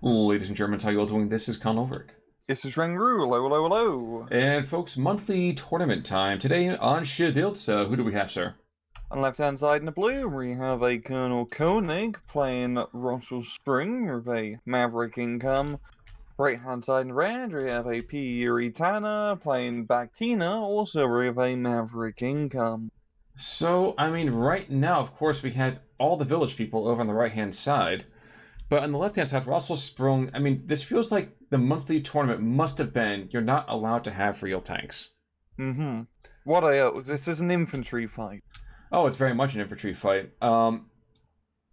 Ladies and Germans, how you all doing? This is ColKoenig. This is Rengru. Hello, hello, hello. And folks, monthly tournament time. Today on Siedlce, who do we have, sir? On the left-hand side in the blue, we have a Colonel Koenig playing Rosselsprach with a Maverick income. Right-hand side in red, we have a PUriTanner playing Bakhtina, also with a Maverick income. So, I mean, right now, of course, we have all the village people over on the right-hand side. But on the left-hand side, Rosselsprach, I mean, this feels like the monthly tournament must have been, you're not allowed to have real tanks. Mm-hmm. This is an infantry fight. Oh, it's very much an infantry fight. I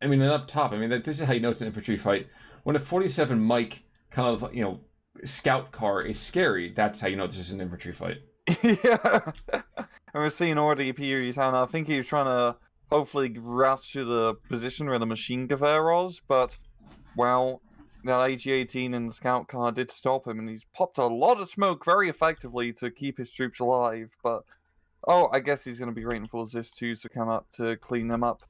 mean, and up top, I mean, this is how you know it's an infantry fight. When a 47 Mike kind of, scout car is scary, that's how you know this is an infantry fight. Yeah. And we're seeing already PUriTanner. I think he was trying to hopefully rush to the position where the machine gewehr was, but, well, that AG-18 in the scout car did stop him, and he's popped a lot of smoke very effectively to keep his troops alive, but... Oh, I guess he's going to be waiting for SD2 to come up to clean them up.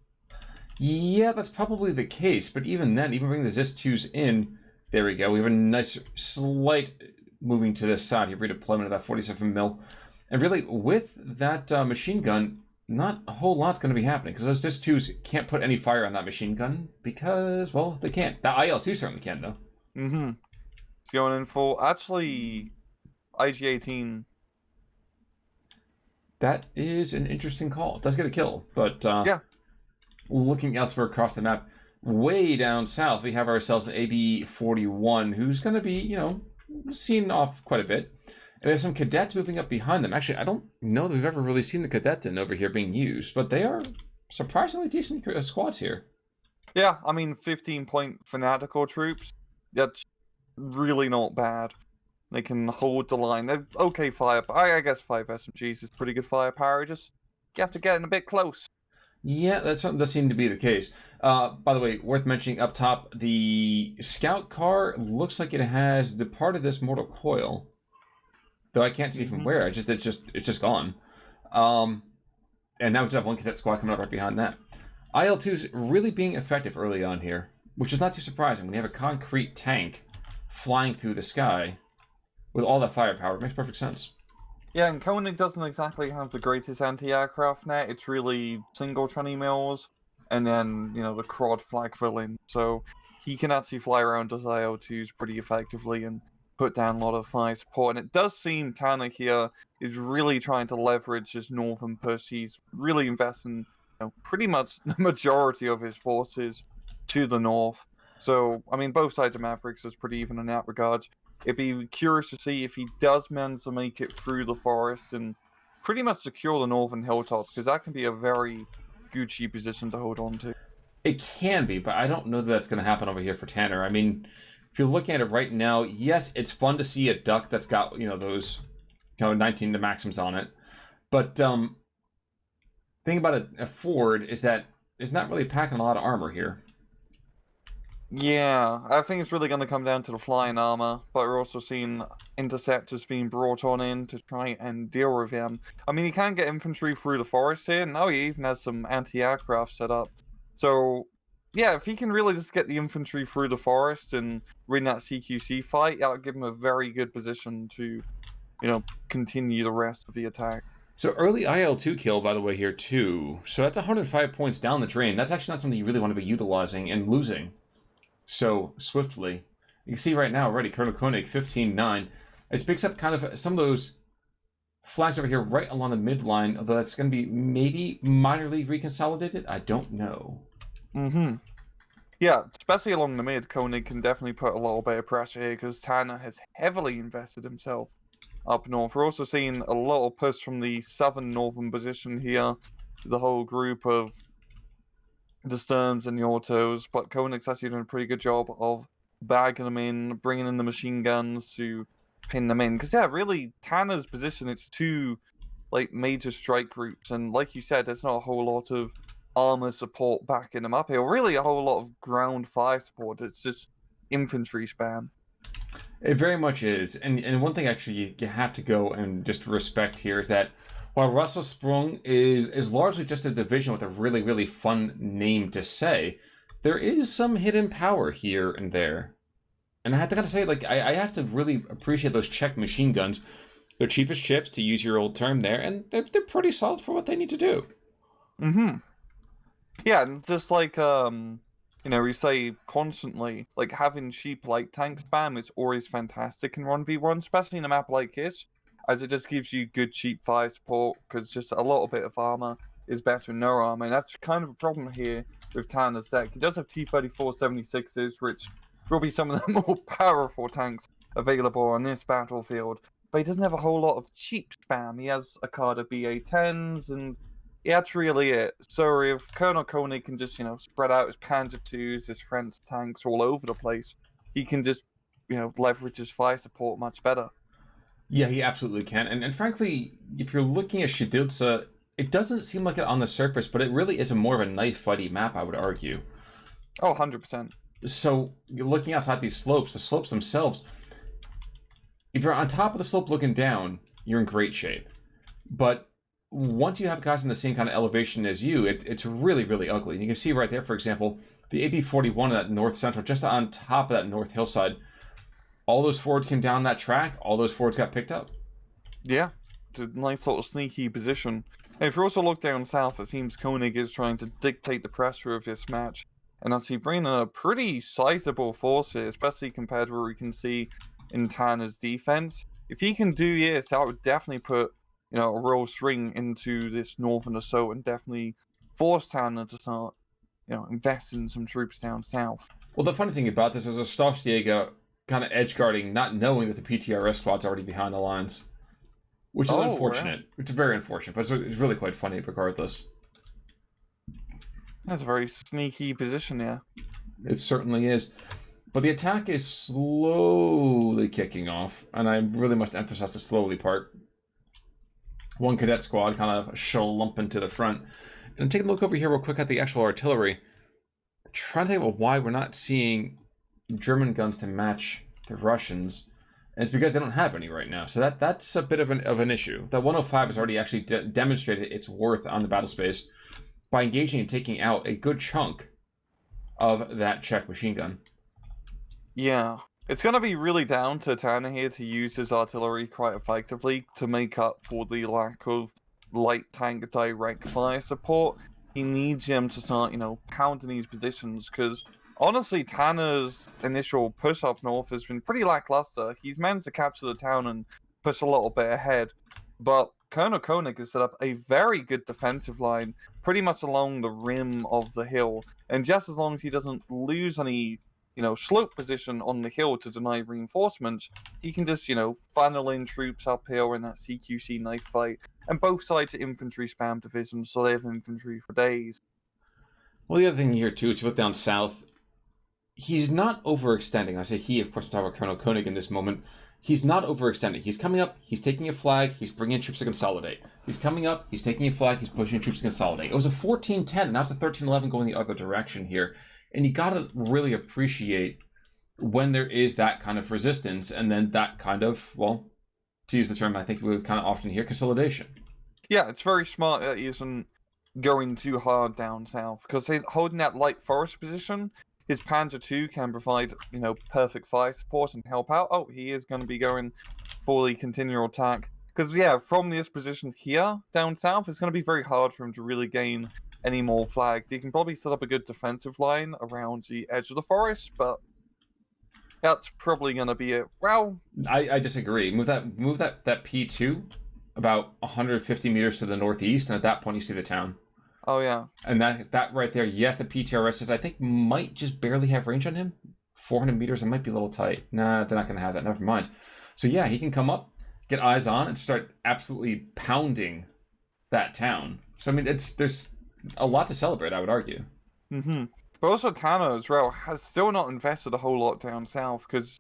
Yeah, that's probably the case, but even then, even bringing the SD2s in, there we go. We have a nice slight moving to this side here, redeployment of that 47 mil. And really, with that machine gun, not a whole lot's going to be happening, because those SD2s can't put any fire on that machine gun, because, well, they can't. That IL-2 certainly can, though. Mm-hmm. It's going in for, actually, IG-18... That is an interesting call. It does get a kill, but yeah. Looking elsewhere across the map, way down south, we have ourselves an AB-41, who's going to be, seen off quite a bit. And we have some cadets moving up behind them. Actually, I don't know that we've ever really seen the Cadetten over here being used, but they are surprisingly decent squads here. Yeah, I mean, 15-point fanatical troops, that's really not bad. They can hold the line. They're okay firepower. I guess 5 SMGs is pretty good firepower. Just you have to get in a bit close. Yeah, that does seem to be the case. By the way, worth mentioning up top, the scout car looks like it has departed this mortal coil, though I can't see from where. It's just gone. And now we just have one cadet squad coming up right behind that. IL-2's really being effective early on here, which is not too surprising when you have a concrete tank flying through the sky. With all that firepower, it makes perfect sense. Yeah, and Koenig doesn't exactly have the greatest anti-aircraft net. It's really single 20 mils, and then, the quad flag villain. So he can actually fly around his IL-2s pretty effectively and put down a lot of fire support. And it does seem Tanner here is really trying to leverage his northern push. He's really investing pretty much the majority of his forces to the north. So, I mean, both sides of Mavericks is pretty even in that regard. It'd be curious to see if he does manage to make it through the forest and pretty much secure the northern hilltops, because that can be a very Gucci position to hold on to. It can be, but I don't know that that's going to happen over here for Tanner. I mean, if you're looking at it right now, yes, it's fun to see a duck that's got, those 19 to maxims on it. But the thing about a Ford is that it's not really packing a lot of armor here. Yeah, I think it's really going to come down to the flying armor, but we're also seeing interceptors being brought in to try and deal with him. I mean, he can get infantry through the forest here, and now he even has some anti-aircraft set up. So, yeah, if he can really just get the infantry through the forest and win that CQC fight, that would give him a very good position to, continue the rest of the attack. So early IL-2 kill, by the way, here too. So that's 105 points down the drain. That's actually not something you really want to be utilizing and losing so swiftly. You can see right now already, Colonel Koenig, 15-9. It picks up kind of some of those flags over here right along the midline, although that's going to be maybe minorly reconsolidated. I don't know. Yeah, especially along the mid, Koenig can definitely put a little bit of pressure here because Tanner has heavily invested himself up north. We're also seeing a little push from the southern northern position here, the whole group of the Sturms and the Autos, but Koenig's actually doing a pretty good job of bagging them in, bringing in the machine guns to pin them in. Because, yeah, really, Tanner's position, it's two, major strike groups, and like you said, there's not a whole lot of armor support backing them up here, or really a whole lot of ground fire support. It's just infantry spam. It very much is, and one thing actually you have to go and just respect here is that while Rosselsprach is largely just a division with a really, really fun name to say, there is some hidden power here and there. And I have to kind of say, like, I have to really appreciate those Czech machine guns. They're cheapest chips, to use your old term there, and they're pretty solid for what they need to do. Mm-hmm. Yeah, and just like we say constantly, like having cheap light tank spam is always fantastic in 1v1, especially in a map like this, as it just gives you good cheap fire support, because just a little bit of armor is better than no armor, and that's kind of a problem here with Tanner's deck. He does have T-34-76s, which will be some of the more powerful tanks available on this battlefield, but he doesn't have a whole lot of cheap spam. He has a card of BA-10s, and yeah, that's really it. So if Colonel Koenig can just, spread out his Panzer IIs, his French tanks all over the place, he can just, leverage his fire support much better. Yeah, he absolutely can. And frankly, if you're looking at Siedlce, it doesn't seem like it on the surface, but it really is a more of a knife-fighty map, I would argue. Oh, 100%. So you're looking outside these slopes, the slopes themselves, if you're on top of the slope looking down, you're in great shape. But once you have guys in the same kind of elevation as you, it's really, really ugly. And you can see right there, for example, the AP-41 in that north central, just on top of that north hillside, all those forwards came down that track, all those forwards got picked up. Yeah, it's a nice little sneaky position. And if you also look down south, it seems Koenig is trying to dictate the pressure of this match. And actually bringing a pretty sizable force here, especially compared to what we can see in Tanner's defense. If he can do this, that would definitely put a real string into this northern assault and definitely force Tanner to start, investing some troops down south. Well, the funny thing about this is a Stoffstiega kind of edge guarding, not knowing that the PTRS squad's already behind the lines, which is unfortunate. Right. Which is very unfortunate, but it's really quite funny regardless. That's a very sneaky position, yeah. It certainly is. But the attack is slowly kicking off, and I really must emphasize the slowly part. One cadet squad kind of schlumping to the front. And take a look over here real quick at the actual artillery. Trying to think about why we're not seeing German guns to match the Russians. And it's because they don't have any right now. So that's a bit of an issue. That 105 has already actually demonstrated its worth on the battle space by engaging and taking out a good chunk of that Czech machine gun. Yeah. It's going to be really down to Tanner here to use his artillery quite effectively to make up for the lack of light tank direct fire support. He needs him to start, pounding these positions, because honestly, Tanner's initial push up north has been pretty lackluster. He's managed to capture the town and push a little bit ahead, but Colonel Koenig has set up a very good defensive line pretty much along the rim of the hill, and just as long as he doesn't lose any slope position on the hill to deny reinforcements, he can just, funnel in troops uphill in that CQC knife fight. And both sides are infantry spam divisions, so they have infantry for days. Well, the other thing here, too, is you look down south, he's not overextending. I say he, of course, we're talking about Colonel Koenig in this moment. He's not overextending. He's coming up, he's taking a flag, he's bringing troops to consolidate. He's coming up, he's taking a flag, he's pushing troops to consolidate. It was a 14-10, now it's a 13-11 going the other direction here. And you gotta really appreciate when there is that kind of resistance, and then that kind of, well, to use the term I think we would kind of often hear, consolidation. Yeah, it's very smart that he isn't going too hard down south, because holding that light forest position, his Panzer II can provide, perfect fire support and help out. Oh, he is going to be going for the continual attack. Because, yeah, from this position here, down south, it's going to be very hard for him to really gain any more flags. He can probably set up a good defensive line around the edge of the forest, but that's probably going to be it. Well, I disagree. Move that P2 about 150 meters to the northeast, and at that point you see the town. Oh, yeah. And that right there, yes, the PTRSs, I think, might just barely have range on him. 400 meters, it might be a little tight. Nah, they're not going to have that. Never mind. So, yeah, he can come up, get eyes on, and start absolutely pounding that town. So, I mean, there's a lot to celebrate, I would argue. Mm-hmm. But also Tanner as well has still not invested a whole lot down south, because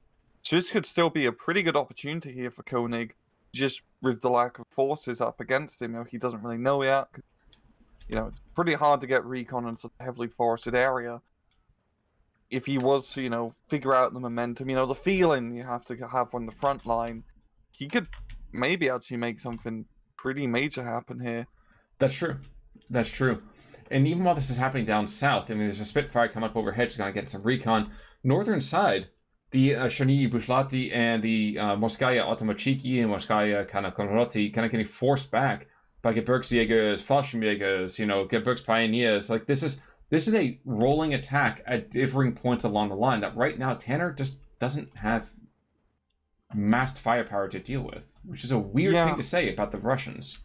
this could still be a pretty good opportunity here for Koenig, just with the lack of forces up against him. He doesn't really know yet. It's pretty hard to get recon in such a heavily forested area. If he was to, figure out the momentum, the feeling you have to have on the front line, he could maybe actually make something pretty major happen here. That's true. That's true. And even while this is happening down south, I mean, there's a Spitfire coming up overhead. She's going to get some recon. Northern side, the Chernihiv Bushlati and the Morskaya Otomachiki and Morskaya kind of Konrati kind of getting forced back by Gebirgsjägers, Fallschirmjägers, Gebirgspioneers. Like this is a rolling attack at differing points along the line that right now Tanner just doesn't have massed firepower to deal with, which is a weird thing to say about the Russians.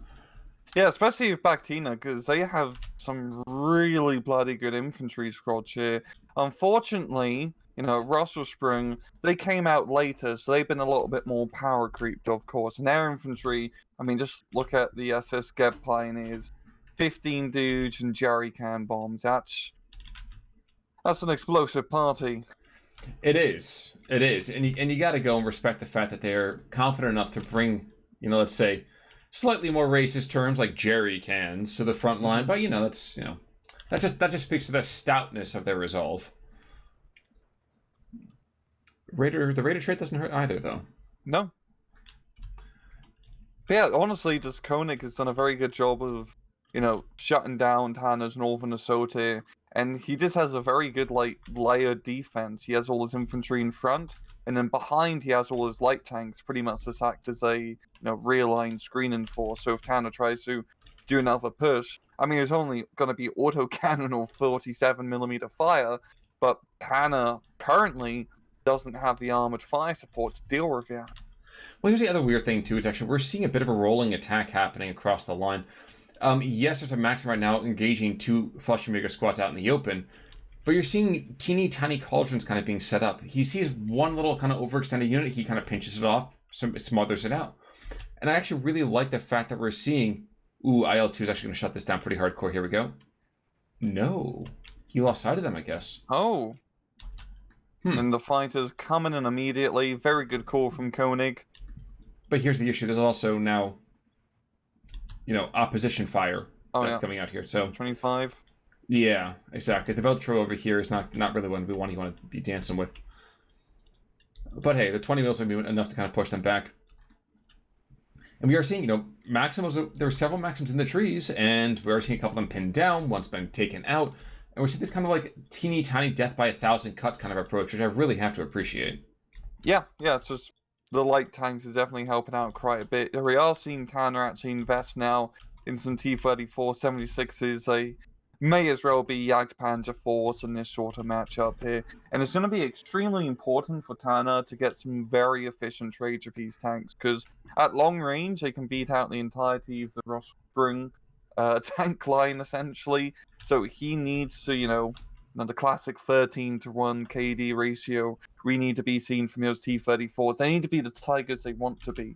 Yeah, especially with Bakhtina, because they have some really bloody good infantry squads here. Unfortunately, Rosselsprach, they came out later, so they've been a little bit more power creeped, of course. And their infantry, I mean, just look at the SS Geb Pioneers. 15 dudes and jerry can bombs. That's an explosive party. It is. And you got to go and respect the fact that they're confident enough to bring, let's say, slightly more racist terms like jerry cans to the front line, but that just speaks to the stoutness of their resolve. The Raider trait doesn't hurt either, though. No. But yeah, honestly, just Koenig has done a very good job of, shutting down Tanner's northern assault here, and he just has a very good layered defense. He has all his infantry in front, and then behind he has all his light tanks, pretty much just act as a rear line screening force. So if Tanner tries to do another push, I mean, it's only going to be autocannon or 47mm fire, but Tanner currently doesn't have the armored fire support to deal with it. Well, here's the other weird thing too, is actually we're seeing a bit of a rolling attack happening across the line. Yes, there's a Maxim right now engaging 2 Fallschirmjäger squads out in the open, but you're seeing teeny tiny cauldrons kind of being set up. He sees one little kind of overextended unit, he kind of pinches it off, smothers it out. And I actually really like the fact that we're seeing, IL-2 is actually going to shut this down pretty hardcore. Here we go. No. He lost sight of them, I guess. Oh. And the fighters coming in immediately. Very good call from Koenig. But here's the issue. There's also now, opposition fire that's coming out here. So 25. Yeah, exactly. The Veltro over here is not really what we want to be dancing with. But hey, the 20 mils will be enough to kind of push them back. And we are seeing, Maxims, there were several Maxims in the trees, and we are seeing a couple of them pinned down, one's been taken out. And we're seeing this kind of like teeny tiny death by 1,000 cuts kind of approach, which I really have to appreciate. Yeah, it's just the light tanks is definitely helping out quite a bit. We are seeing Tanner actually invest now in some T-34 76s. They may as well be Jagdpanzer force in this sort of matchup here. And it's going to be extremely important for Tanner to get some very efficient trades with these tanks, because at long range, they can beat out the entirety of the Rosselsprach tank line, essentially. So he needs to, the classic 13-to-1 KD ratio we need to be seen from those T-34s. They need to be the Tigers they want to be.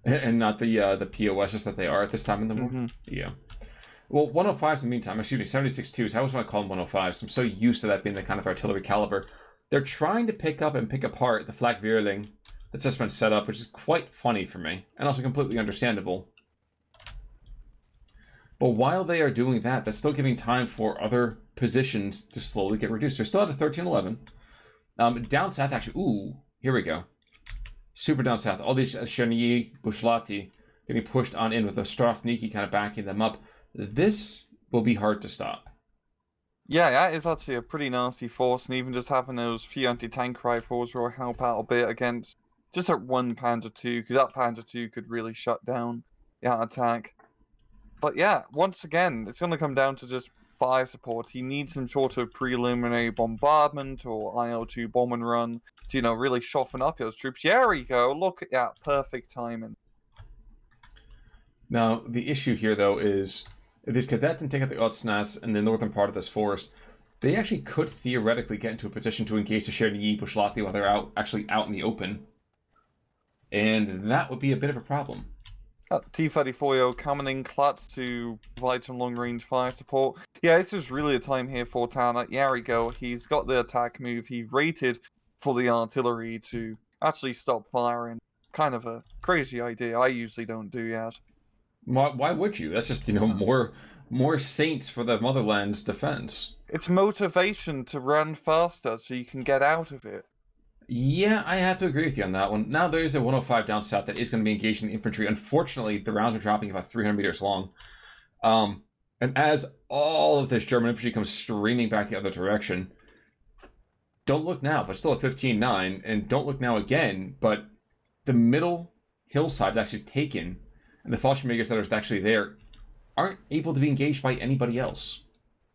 And not the POSs that they are at this time in the war. Yeah. Well, 105s in the meantime, 76-2s. I always want to call them 105s. I'm so used to that being the kind of artillery caliber. They're trying to pick up and pick apart the Flak Vierling that's just been set up, which is quite funny for me, and also completely understandable. But while they are doing that, that's still giving time for other positions to slowly get reduced. They're still at a 13-11. Down south, actually, here we go. Super down south. All these Chernihiv, Bushlati getting pushed on in with the Strafniki kind of backing them up. This will be hard to stop. Yeah, that is actually a pretty nasty force, and even just having those few anti-tank rifles will help out a bit against just that one Panzer II, because that Panzer II could really shut down the attack. But yeah, once again, it's going to come down to just fire support. He needs some sort of preliminary bombardment or IL-2 bomb and run to, really soften up those troops. There we go. Look at that. Perfect timing. Now, the issue here, though, is if these cadets can take out the Otsnas in the northern part of this forest, they actually could theoretically get into a position to engage the Chernihiv Bushlati while they're actually out in the open. And that would be a bit of a problem. T-34 coming in clutch to provide some long-range fire support. Yeah, this is really a time here for Tanner. There we go. He's got the attack move. He rated for the artillery to actually stop firing. Kind of a crazy idea. I usually don't do that. Why would you? That's just, more saints for the motherland's defense. It's motivation to run faster so you can get out of it. Yeah, I have to agree with you on that one. Now there's a 105 down south that is going to be engaged in the infantry. Unfortunately, the rounds are dropping about 300 meters long. And as all of this German infantry comes streaming back the other direction, don't look now, but still at 15-9, and don't look now again, but the middle hillside is actually taken, and the Fallschirmjägers that are actually there aren't able to be engaged by anybody else.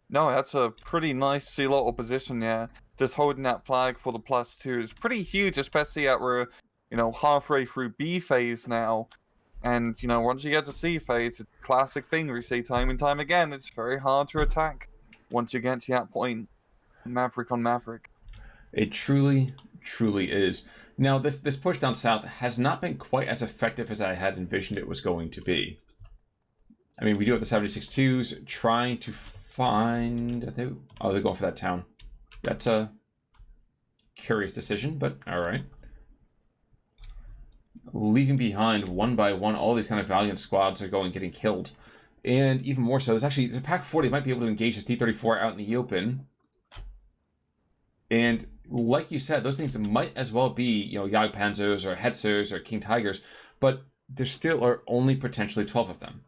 No, that's a pretty nice little position there. Just holding that flag for the +2 is pretty huge, especially at we're, halfway through B phase now. And, once you get to C phase, it's a classic thing we see time and time again. It's very hard to attack once you get to that point. Maverick on Maverick. It truly, truly is. Now, this push down south has not been quite as effective as I had envisioned it was going to be. I mean, we do have the 76-2s trying to find... they're going for that town. That's a curious decision, but all right. Leaving behind one by one all these kind of valiant squads are getting killed. And even more so, there's a Pack 40 might be able to engage this T-34 out in the open. And like you said, those things might as well be, Jagdpanzers or Hetzers or King Tigers, but there still are only potentially 12 of them.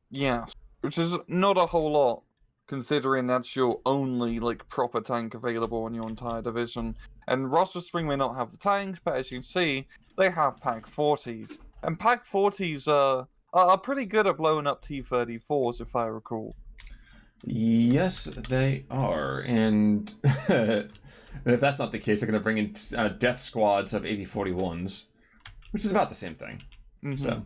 Yeah, which is not a whole lot, considering that's your only, proper tank available in your entire division. And Rosselsprach may not have the tanks, but as you can see, they have Pack 40s. And Pack 40s are pretty good at blowing up T-34s, if I recall. Yes, they are. And if that's not the case, they're going to bring in death squads of AB-41s, which is about the same thing. Mm-hmm. So,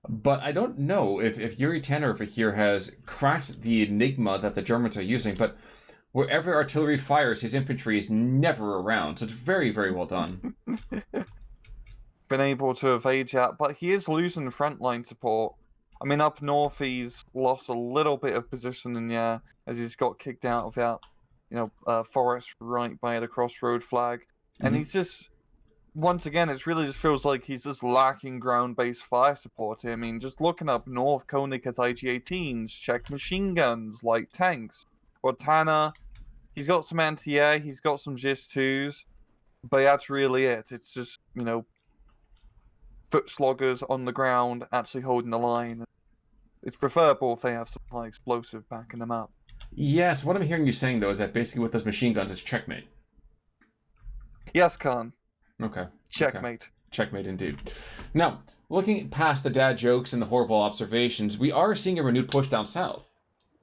but I don't know if PUriTanner over here has cracked the enigma that the Germans are using, but wherever artillery fires, his infantry is never around. So it's very, very well done. Been able to evade that, but he is losing frontline support. I mean, up north, he's lost a little bit of position in there as he's got kicked out of that, forest right by the crossroad flag. And he's just, once again, it really just feels like he's just lacking ground-based fire support here. I mean, just looking up north, Koenig has IG-18s, Czech machine guns, light tanks. Or Tanner, he's got some anti-air, he's got some GIS-2s, but that's really it. It's just, foot sloggers on the ground actually holding the line. It's preferable if they have some high explosive backing them up. Yes, what I'm hearing you saying, though, is that basically with those machine guns, it's checkmate. Yes, Khan. Okay. Checkmate. Okay. Checkmate indeed. Now, looking past the dad jokes and the horrible observations, we are seeing a renewed push down south.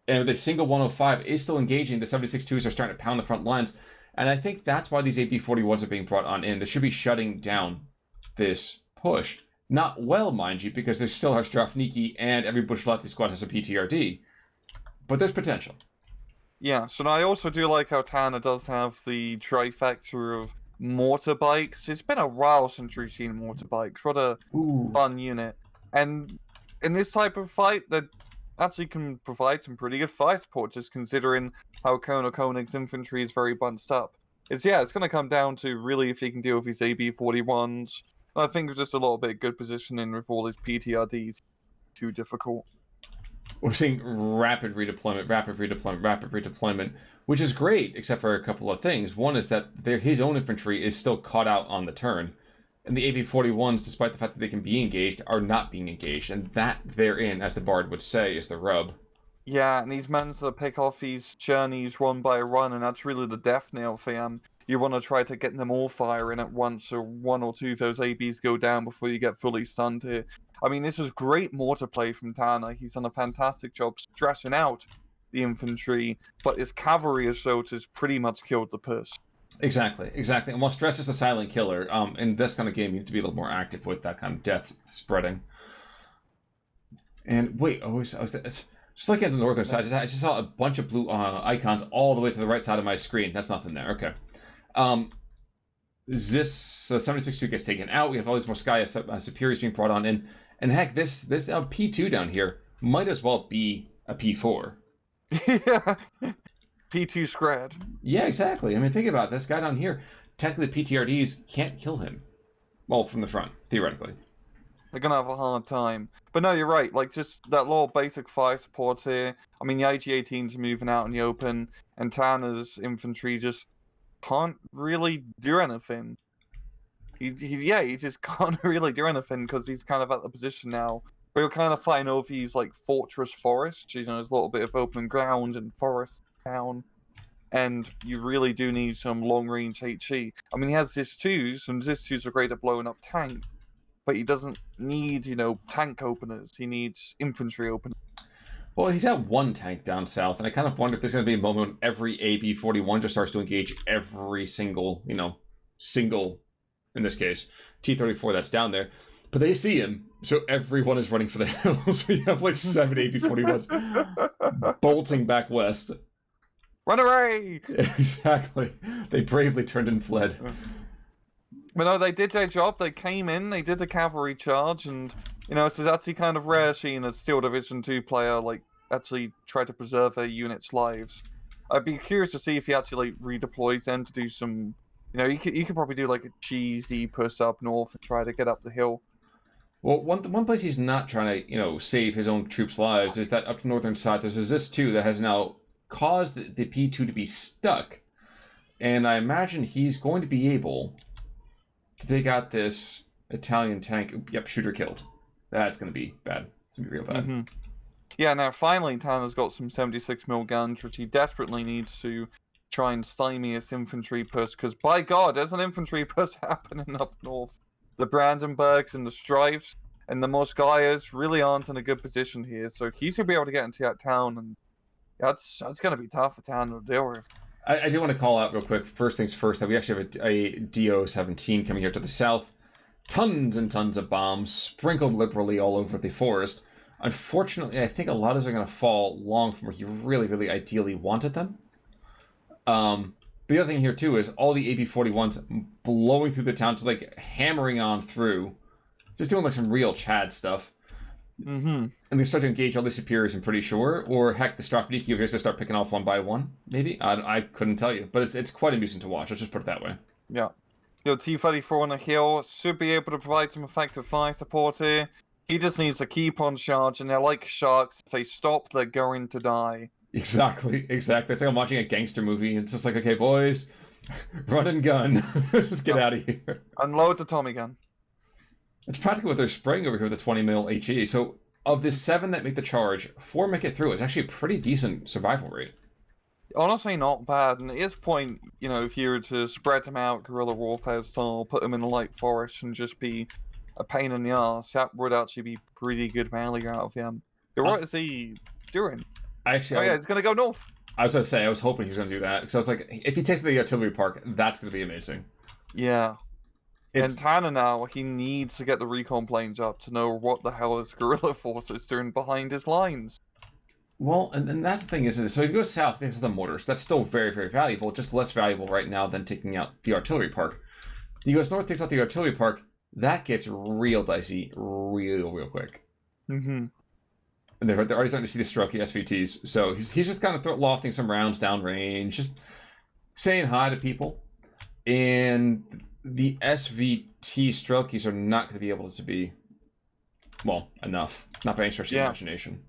And the single 105 is still engaging. The 76-2s are starting to pound the front lines. And I think that's why these AP-41s are being brought on in. They should be shutting down this push. Not well, mind you, because there's still our Strafniki and every Bushlalti squad has a PTRD. But there's potential. Yeah, so I also do like how Tanner does have the trifecta of mortar bikes. It's been a while since we've seen mortar bikes. What a fun unit. And in this type of fight, that actually can provide some pretty good fire support, just considering how Koenig's infantry is very bunched up. It's going to come down to really if he can deal with his AB-41s. I think it's just a little bit good positioning with all his PTRDs. Too difficult. We're seeing rapid redeployment, which is great, except for a couple of things. One is that his own infantry is still caught out on the turn. And the AB-41s, despite the fact that they can be engaged, are not being engaged. And that therein, as the Bard would say, is the rub. Yeah, and he's managed to pick off these journeys one by one, and that's really the death nail for him. You want to try to get them all firing at once, so one or two of those ABs go down before you get fully stunned here. I mean, this is great mortar play from Tanner. He's done a fantastic job stressing out the infantry, but his cavalry assault has pretty much killed the push. Exactly. And while stress is the silent killer, in this kind of game, you need to be a little more active with that kind of death spreading. And wait, just looking at the northern side, I just saw a bunch of blue icons all the way to the right side of my screen. That's nothing there. Okay. This 76-2 gets taken out. We have all these Moskaya Superiors being brought on in. And heck, this P2 down here might as well be a P4. Yeah. P2 scrad. Yeah, exactly. I mean, think about it. This guy down here. Technically, PTRDs can't kill him. Well, from the front, theoretically. They're going to have a hard time. But no, you're right. Just that little basic fire support here. I mean, the IG-18s are moving out in the open, and Tanner's infantry just can't really do anything. He just can't really do anything because he's kind of at the position now where you're kind of fighting over these, fortress forests. There's a little bit of open ground and forest town. and you really do need some long-range HE. I mean, he has ZIS-2s, and ZIS-2s are great at blowing up tanks, but he doesn't need, tank openers. He needs infantry openers. Well, he's got one tank down south, and I kind of wonder if there's going to be a moment when every AB-41 just starts to engage every single, in this case, T-34 that's down there. But they see him, so everyone is running for the hills. We have like 7 AB-41s bolting back west. Run away! Exactly. They bravely turned and fled. But no, they did their job. They came in, they did the cavalry charge, and it's actually kind of rare seeing a Steel Division 2 player actually try to preserve their units' lives. I'd be curious to see if he actually redeploys them to do some. You could probably do like a cheesy push up north and try to get up the hill. Well, one place he's not trying to save his own troops' lives is that up the northern side. There's a ZIS-2 that has now caused the P2 to be stuck, and I imagine he's going to be able to take out this Italian tank. Yep, shooter killed. That's going to be bad. It's going to be real bad. Mm-hmm. Yeah, now finally Tanner's got some 76mm guns, which he desperately needs to try and stymie his infantry push, because by God, there's an infantry push happening up north. The Brandenburgs and the Strifes and the Moskayas really aren't in a good position here, so he's going to be able to get into that town, and that's going to be tough for Tanner to deal with. I do want to call out real quick, first things first, that we actually have a DO-17 coming here to the south. Tons and tons of bombs sprinkled liberally all over the forest. Unfortunately, I think a lot of those are going to fall long from where you really, really ideally wanted them. The other thing here, too, is all the AB-41s blowing through the town, just like hammering on through. Just doing like some real Chad stuff. Mm-hmm. And they start to engage all the superiors, I'm pretty sure. Or heck, the Strafniki are going to start picking off one by one, maybe? I couldn't tell you. But it's quite a nuisance to watch, let's just put it that way. Yeah. T-34 on the hill should be able to provide some effective fire support here. He just needs to keep on charging. They're like sharks. If they stop, they're going to die. Exactly. It's like I'm watching a gangster movie. It's just like, okay, boys, run and gun. Just get out of here. Unload the Tommy gun. It's practically what they're spraying over here with the 20mm HE. So of the 7 that make the charge, 4 make it through. It's actually a pretty decent survival rate. Honestly, not bad. And at this point, if you were to spread them out guerrilla warfare style, put them in the light forest and just be a pain in the ass, that would actually be pretty good value out of him. What is he doing? He's going to go north. I was going to say, I was hoping he was going to do that. Because I was like, if he takes the artillery park, that's going to be amazing. Yeah. And Tanner now, he needs to get the recon planes up to know what the hell his guerrilla force is doing behind his lines. Well, and that's the thing, isn't it? So if you go south, there's the mortars. That's still very, very valuable. Just less valuable right now than taking out the artillery park. He goes north, takes out the artillery park. That gets real dicey real quick. Mm-hmm. And they're already starting to see the strokey SVTs. So he's just kind of lofting some rounds downrange, just saying hi to people. And the SVT Strelkies are not going to be able to be, enough. Not by any stretch of the imagination.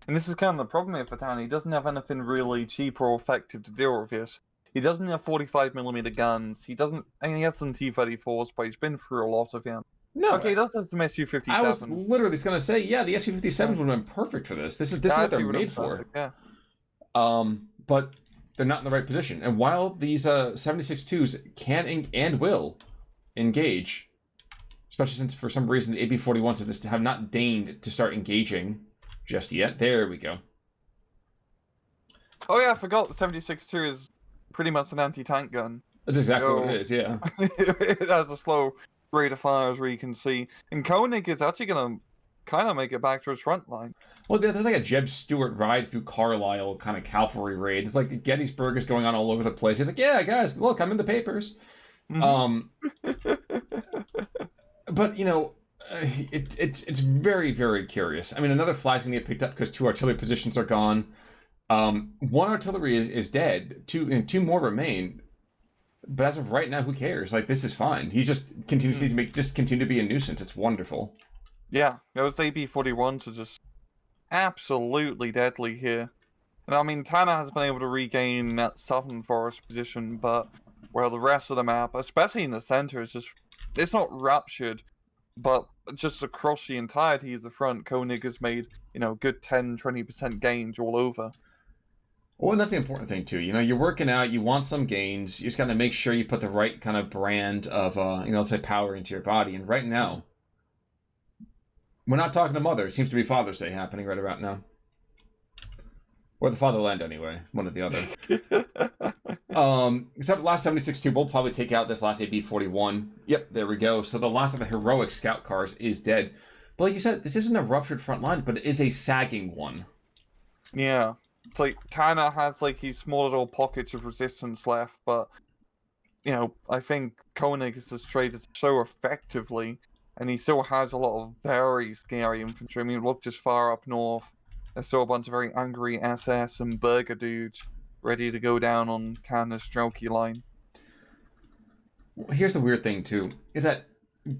And this is kind of the problem here for Tanner. He doesn't have anything really cheap or effective to deal with this. He doesn't have 45mm guns. He has some T-34s, but he's been through a lot of them. No. Okay, he does have some Su-57. I was literally going to say, the Su-57s would have been perfect for this. This is what they're made for. Yeah. But they're not in the right position. And while these 76-2s can and will engage, especially since for some reason the AB-41s have not deigned to start engaging just yet. There we go. Oh yeah, I forgot the 76-2 is pretty much an anti-tank gun. That's exactly what it is, yeah. It has a slow rate of fire, as we can see. And Koenig is actually going to kind of make it back to his front line. Well, there's like a Jeb Stuart ride through Carlisle kind of cavalry raid. It's like Gettysburg is going on all over the place. He's like, yeah, guys, look, I'm in the papers. Mm-hmm. But, it's very, very curious. I mean, another flag's going to get picked up because 2 artillery positions are gone. 1 artillery is dead. 2 more remain. But as of right now, who cares? Like, this is fine. He just continues to continue to be a nuisance. It's wonderful. Yeah, those AB-41s are just absolutely deadly here. And I mean, Tanner has been able to regain that southern forest position, but the rest of the map, especially in the center, it's not ruptured, but just across the entirety of the front, Koenig has made, good 10-20% gains all over. Well, and that's the important thing too. You know, you're working out, you want some gains. You just got to make sure you put the right kind of brand of, let's say, power into your body. And right now, we're not talking to Mother. It seems to be Father's Day happening right about now, or the Fatherland anyway, one or the other. Except last 76-2, we'll probably take out this last AB-41. Yep, there we go. So the last of the heroic scout cars is dead. But like you said, this isn't a ruptured front line, but it is a sagging one. Yeah. It's like Tanner has like his small little pockets of resistance left, but I think Koenig is just traded so effectively, and he still has a lot of very scary infantry. I mean, look just far up north. There's still a bunch of very angry SS and burger dudes ready to go down on Tanner's Strelke line. Here's the weird thing too, is that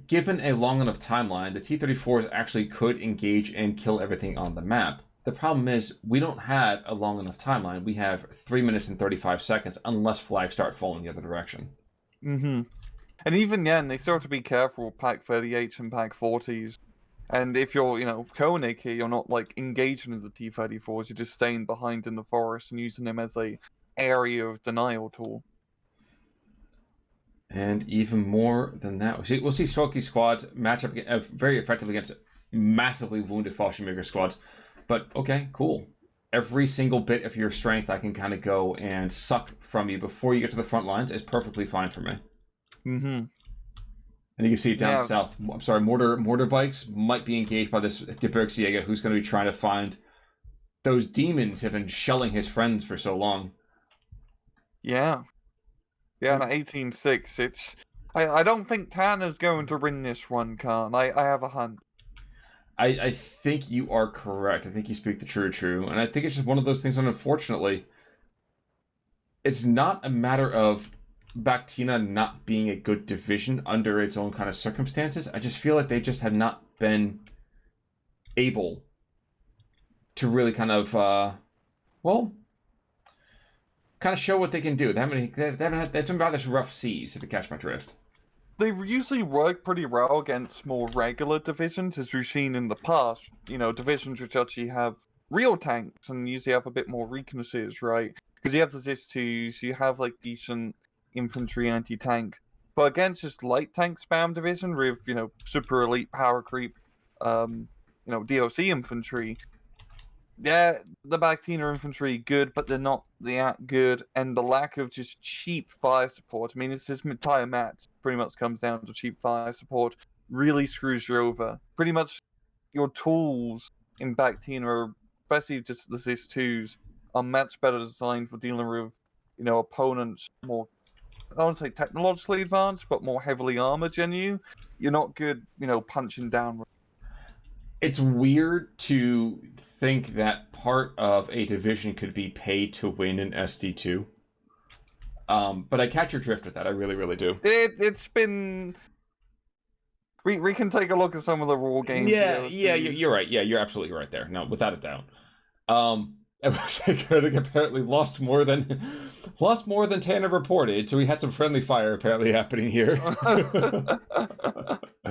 given a long enough timeline, the T-34s actually could engage and kill everything on the map. The problem is, we don't have a long enough timeline. We have 3 minutes and 35 seconds, unless flags start falling the other direction. Mm-hmm. And even then, they still have to be careful with Pack 38s and Pack 40s. And if you're, Koenig here, you're not, like, engaging with the T-34s. You're just staying behind in the forest and using them as a area of denial tool. And even more than that, we'll see Strelke squads match up very effectively against massively wounded Fallschirmjäger squads. But, okay, cool. Every single bit of your strength I can kind of go and suck from you before you get to the front lines is perfectly fine for me. Mm-hmm. And you can see it down south. I'm sorry, mortar bikes might be engaged by this Gebirgsjäger who's going to be trying to find those demons who have been shelling his friends for so long. Yeah. Yeah, and at 18-6, it's... I don't think Tanner's going to win this one, Khan. I have a hunch. I think you are correct. I think you speak the true. And I think it's just one of those things, and unfortunately, it's not a matter of Bakhtina not being a good division under its own kind of circumstances. I just feel like they just have not been able to really kind of, kind of show what they can do. They haven't had some rather rough seas, if you catch my drift. They usually work pretty well against more regular divisions, as we've seen in the past. Divisions which actually have real tanks and usually have a bit more weaknesses, right? Because you have the ZIS-2s, you have like decent infantry anti-tank. But against just light tank spam division with, super elite power creep, DOC infantry, yeah, the Bakhtina infantry good, but they're not that good, and the lack of just cheap fire support. I mean, this entire match pretty much comes down to cheap fire support. Really screws you over. Pretty much, your tools in Bakhtina, are, especially just the ZIS-2s, are much better designed for dealing with, opponents more, I don't say technologically advanced, but more heavily armored than you. You're not good, punching down. It's weird to think that part of a division could be paid to win an SD2. But I catch your drift with that. I really, really do. It's been... We can take a look at some of the rule games. Yeah, you're right. Yeah, you're absolutely right there. No, without a doubt. Koenig apparently lost more than Tanner reported, so we had some friendly fire apparently happening here.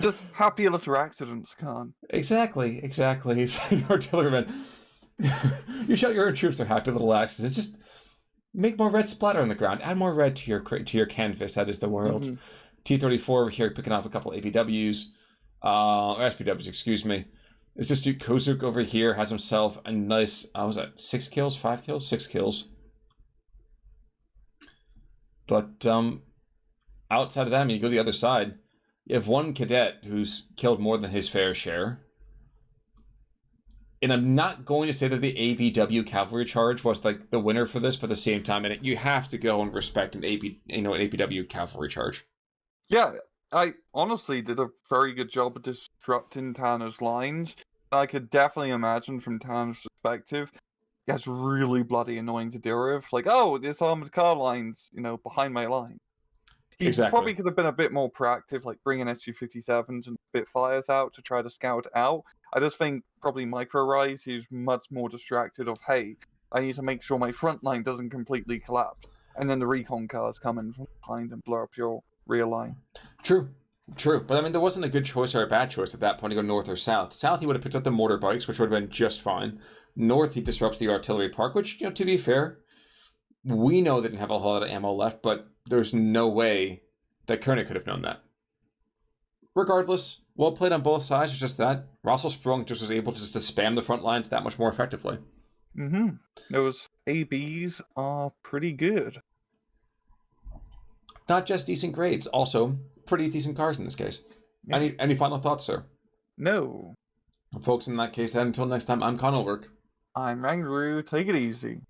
Just happy little accidents, Khan. Exactly. Artilleryman. You shout your own troops are happy little accidents. Just make more red splatter on the ground. Add more red to your canvas. That is the world. Mm-hmm. T-34 over here picking off a couple APWs. Or SPWs, excuse me. It's this dude Kozuk over here has himself a nice, was that 6 kills, 5 kills? 6 kills. But outside of that, I mean, you go to the other side, you have one cadet who's killed more than his fair share. And I'm not going to say that the ABW cavalry charge was like the winner for this, but at the same time, and you have to go and respect an ABW cavalry charge. Yeah, I honestly did a very good job of disrupting Tanner's lines. I could definitely imagine from Tanner's perspective, that's really bloody annoying to deal with. Like, oh, this armored car line's, behind my line. He probably could have been a bit more proactive, like bringing SU-57s and Spitfires out to try to scout out. I just think probably Micro Rise is much more distracted of, hey, I need to make sure my front line doesn't completely collapse. And then the recon cars come in from behind and blow up your rear line. True. But I mean, there wasn't a good choice or a bad choice at that point to go north or south. South, he would have picked up the mortar bikes, which would have been just fine. North, he disrupts the artillery park, which, to be fair, we know they didn't have a whole lot of ammo left, but there's no way that Koenig could have known that. Regardless, well played on both sides. It's just that Rosselsprach just was able to spam the front lines that much more effectively. Those ABs are pretty good. Not just decent grades, also pretty decent cars in this case. Yeah. Any final thoughts, sir? No. Folks, in that case, until next time, I'm Conalwork. I'm Rangaroo. Take it easy.